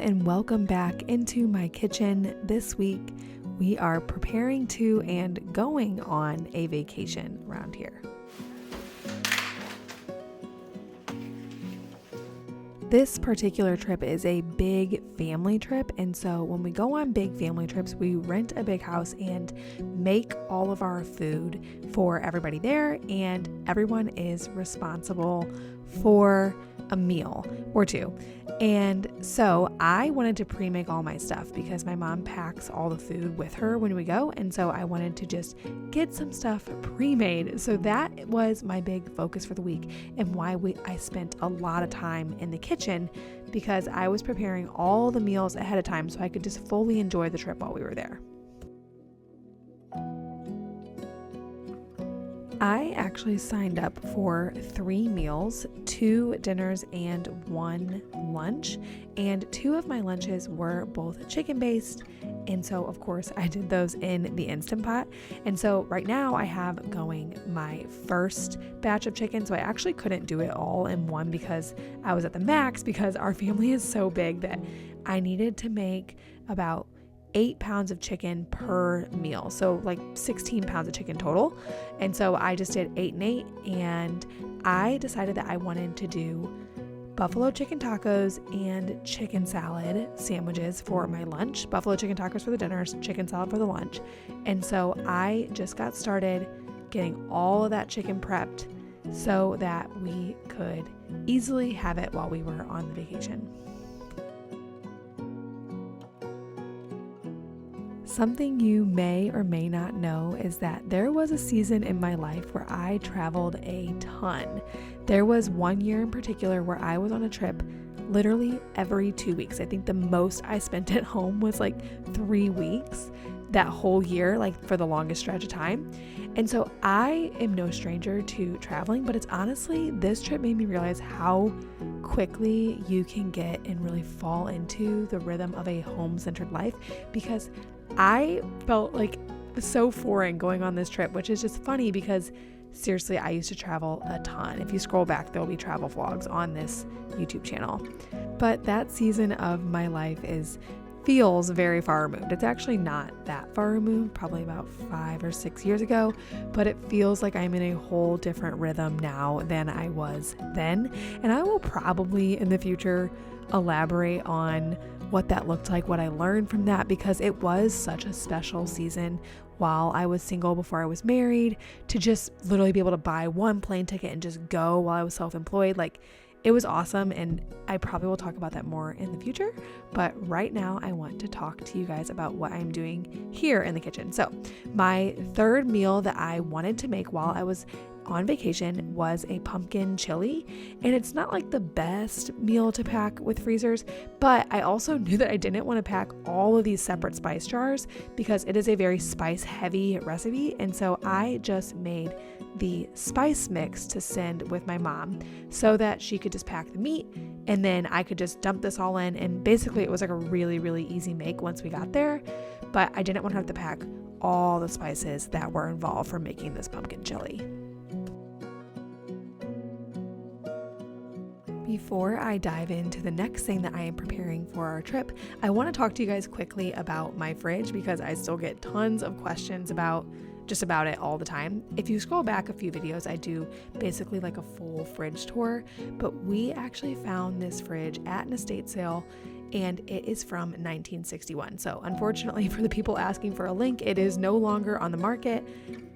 and welcome back into my kitchen. This week we are preparing to and going on a vacation around here. This particular trip is a big family trip, and so when we go on big family trips, we rent a big house and make all of our food for everybody there, and everyone is responsible for a meal or two. And so I wanted to pre-make all my stuff because my mom packs all the food with her when we go, and so I wanted to just get some stuff pre-made. So that was my big focus for the week and why I spent a lot of time in the kitchen, because I was preparing all the meals ahead of time so I could just fully enjoy the trip while we were there. I actually signed up for 3 meals, 2 dinners and 1 lunch, and 2 of my lunches were both chicken-based, and so of course I did those in the Instant Pot. And so right now I have going my first batch of chicken, so I actually couldn't do it all in one because I was at the max, because our family is so big that I needed to make about 8 pounds of chicken per meal, so like 16 pounds of chicken total. And so I just did 8 and 8, and I decided that I wanted to do buffalo chicken tacos and chicken salad sandwiches for my lunch. Buffalo chicken tacos for the dinners, chicken salad for the lunch. And so I just got started getting all of that chicken prepped so that we could easily have it while we were on the vacation. Something you may or may not know is that there was a season in my life where I traveled a ton. There was one year in particular where I was on a trip literally every 2 weeks. I think the most I spent at home was like 3 weeks that whole year, like for the longest stretch of time. And so I am no stranger to traveling, but it's honestly, this trip made me realize how quickly you can get and really fall into the rhythm of a home-centered life, because I felt like so foreign going on this trip, which is just funny because seriously, I used to travel a ton. If you scroll back, there'll be travel vlogs on this YouTube channel. But that season of my life feels very far removed. It's actually not that far removed, probably about 5 or 6 years ago, but it feels like I'm in a whole different rhythm now than I was then. And I will probably in the future elaborate on what that looked like, what I learned from that, because it was such a special season while I was single before I was married, to just literally be able to buy one plane ticket and just go while I was self-employed. Like, it was awesome, and I probably will talk about that more in the future. But right now I want to talk to you guys about what I'm doing here in the kitchen. So my third meal that I wanted to make while I was on vacation was a pumpkin chili, and it's not like the best meal to pack with freezers, but I also knew that I didn't want to pack all of these separate spice jars because it is a very spice heavy recipe. And so I just made the spice mix to send with my mom so that she could just pack the meat, and then I could just dump this all in, and basically it was like a really, really easy make once we got there. But I didn't want to have to pack all the spices that were involved for making this pumpkin chili. Before I dive into the next thing that I am preparing for our trip, I want to talk to you guys quickly about my fridge, because I still get tons of questions about it all the time. If you scroll back a few videos, I do basically like a full fridge tour, but we actually found this fridge at an estate sale, and it is from 1961. So unfortunately for the people asking for a link, it is no longer on the market.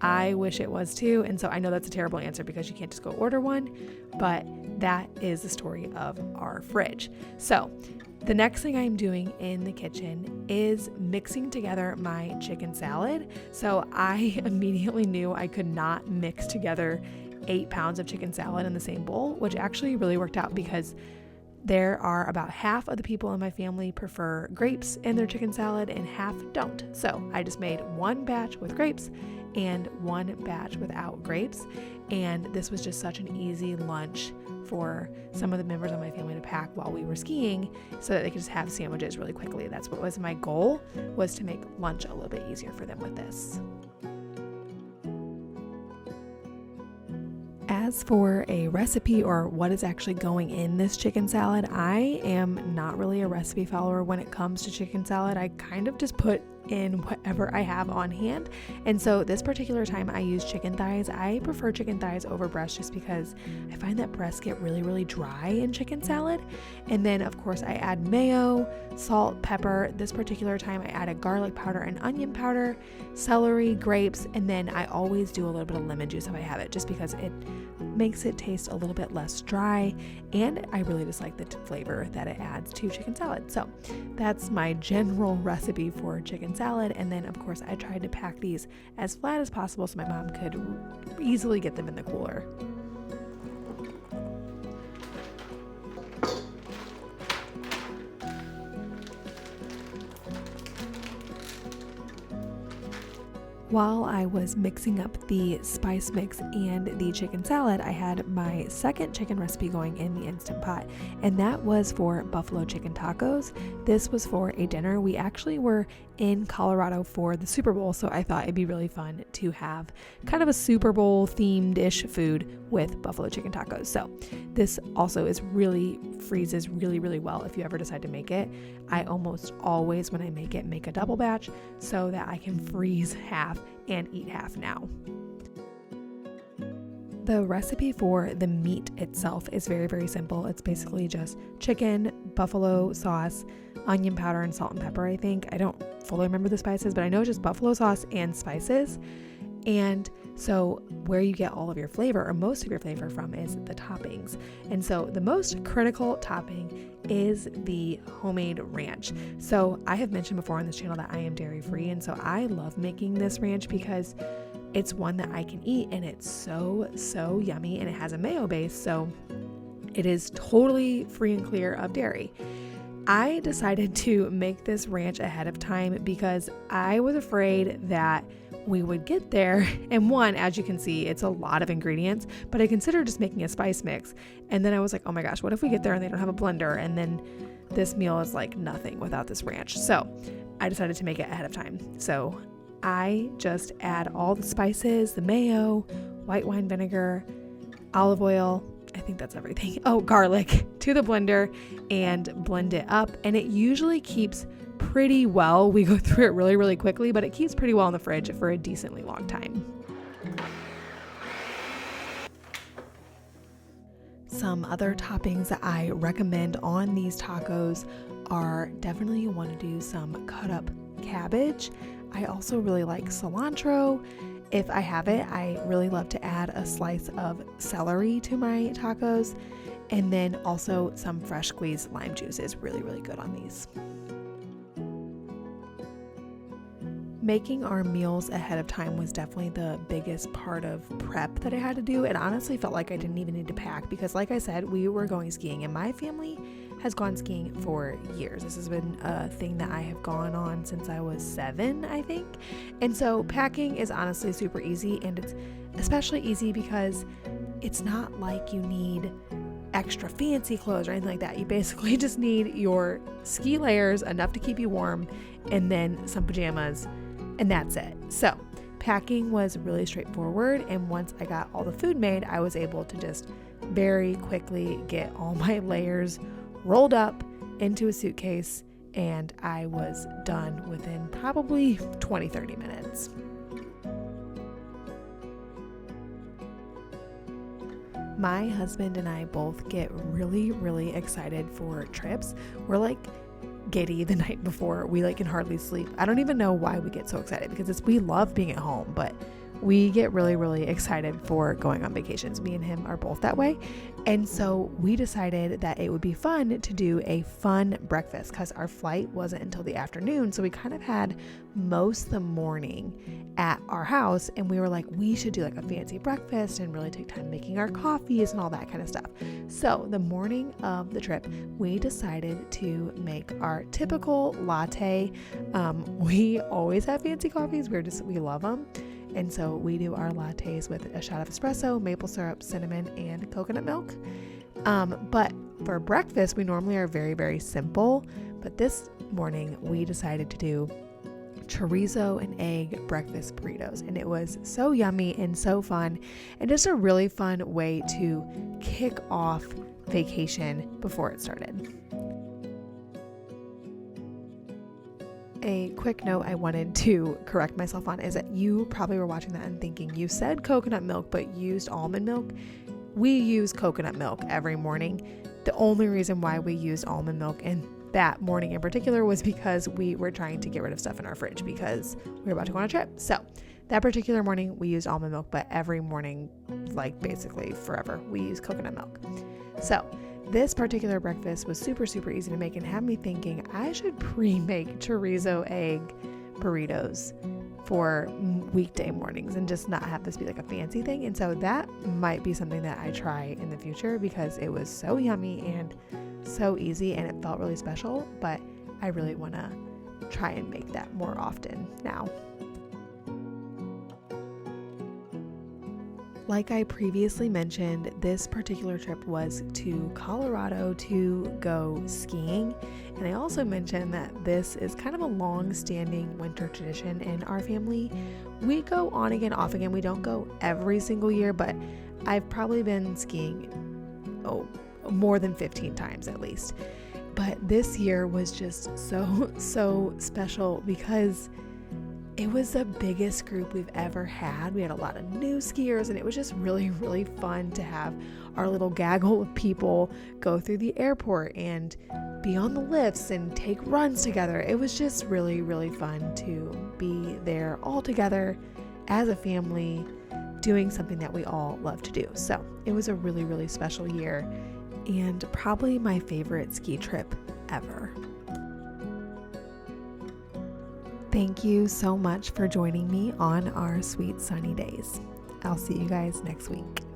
I wish it was too. And so I know that's a terrible answer because you can't just go order one, but that is the story of our fridge. So the next thing I'm doing in the kitchen is mixing together my chicken salad. So I immediately knew I could not mix together 8 pounds of chicken salad in the same bowl, which actually really worked out because there are about half of the people in my family prefer grapes in their chicken salad and half don't. So I just made one batch with grapes and one batch without grapes. And this was just such an easy lunch for some of the members of my family to pack while we were skiing so that they could just have sandwiches really quickly. That's what was my goal, was to make lunch a little bit easier for them with this. As for a recipe or what is actually going in this chicken salad, I am not really a recipe follower when it comes to chicken salad. I kind of just put in whatever I have on hand. And so this particular time I use chicken thighs. I prefer chicken thighs over breast just because I find that breasts get really, really dry in chicken salad. And then of course I add mayo, salt, pepper. This particular time I added garlic powder and onion powder, celery, grapes, and then I always do a little bit of lemon juice if I have it, just because it makes it taste a little bit less dry, and I really just like the flavor that it adds to chicken salad. So that's my general recipe for chicken salad. And then of course I tried to pack these as flat as possible so my mom could easily get them in the cooler. While I was mixing up the spice mix and the chicken salad, I had my second chicken recipe going in the Instant Pot, and that was for buffalo chicken tacos. This was for a dinner. We actually were in Colorado for the Super Bowl, so I thought it'd be really fun to have kind of a Super Bowl themed-ish food with buffalo chicken tacos. So this also freezes really, really well if you ever decide to make it. I almost always, when I make it, make a double batch so that I can freeze half and eat half now. The recipe for the meat itself is very, very simple. It's basically just chicken, buffalo sauce, onion powder, and salt and pepper, I think. I don't fully remember the spices, but I know just buffalo sauce and spices. And so where you get all of your flavor, or most of your flavor from, is the toppings. And so the most critical topping is the homemade ranch. So I have mentioned before on this channel that I am dairy free, and so I love making this ranch because it's one that I can eat, and it's so yummy, and it has a mayo base, so it is totally free and clear of dairy. I decided to make this ranch ahead of time because I was afraid that we would get there, and one, as you can see, it's a lot of ingredients, but I considered just making a spice mix, and then I was like, oh my gosh, what if we get there and they don't have a blender, and then this meal is like nothing without this ranch? So I decided to make it ahead of time. So I just add all the spices, the mayo, white wine vinegar, olive oil, I think that's everything. Oh, garlic to the blender and blend it up. And it usually keeps pretty well. We go through it really, really quickly, but it keeps pretty well in the fridge for a decently long time. Some other toppings that I recommend on these tacos are definitely you want to do some cut up cabbage. I also really like cilantro. If I have it, I really love to add a slice of celery to my tacos. And then also some fresh squeezed lime juice is really, really good on these. Making our meals ahead of time was definitely the biggest part of prep that I had to do. It honestly felt like I didn't even need to pack because, like I said, we were going skiing, and my family has gone skiing for years. This has been a thing that I have gone on since I was 7, I think. And so packing is honestly super easy, and it's especially easy because it's not like you need extra fancy clothes or anything like that. You basically just need your ski layers, enough to keep you warm, and then some pajamas, and that's it. So packing was really straightforward, and once I got all the food made, I was able to just very quickly get all my layers rolled up into a suitcase, and I was done within probably 20-30 minutes. My husband and I both get really, really excited for trips. We're like giddy the night before. We can hardly sleep. I don't even know why we get so excited because we love being at home, but we get really, really excited for going on vacations. Me and him are both that way. And so we decided that it would be fun to do a fun breakfast because our flight wasn't until the afternoon. So we kind of had most of the morning at our house, and we were like, we should do like a fancy breakfast and really take time making our coffees and all that kind of stuff. So the morning of the trip, we decided to make our typical latte. We always have fancy coffees. We love them. And so we do our lattes with a shot of espresso, maple syrup, cinnamon, and coconut milk. But for breakfast, we normally are very, very simple. But this morning, we decided to do chorizo and egg breakfast burritos, and it was so yummy and so fun, and just a really fun way to kick off vacation before it started. A quick note I wanted to correct myself on is that you probably were watching that and thinking you said coconut milk but used almond milk. We use coconut milk every morning. The only reason why we used almond milk in that morning in particular was because we were trying to get rid of stuff in our fridge because we were about to go on a trip. So that particular morning we used almond milk, but every morning, like basically forever, we use coconut milk. So this particular breakfast was super, super easy to make and had me thinking I should pre-make chorizo egg burritos for weekday mornings and just not have this be like a fancy thing. And so that might be something that I try in the future because it was so yummy and so easy and it felt really special, but I really want to try and make that more often now. Like I previously mentioned, this particular trip was to Colorado to go skiing. And I also mentioned that this is kind of a long-standing winter tradition in our family. We go on again, off again. We don't go every single year, but I've probably been skiing, more than 15 times at least. But this year was just so special because it was the biggest group we've ever had. We had a lot of new skiers and it was just really, really fun to have our little gaggle of people go through the airport and be on the lifts and take runs together. It was just really, really fun to be there all together as a family doing something that we all love to do. So it was a really, really special year and probably my favorite ski trip ever. Thank you so much for joining me on our sweet sunny days. I'll see you guys next week.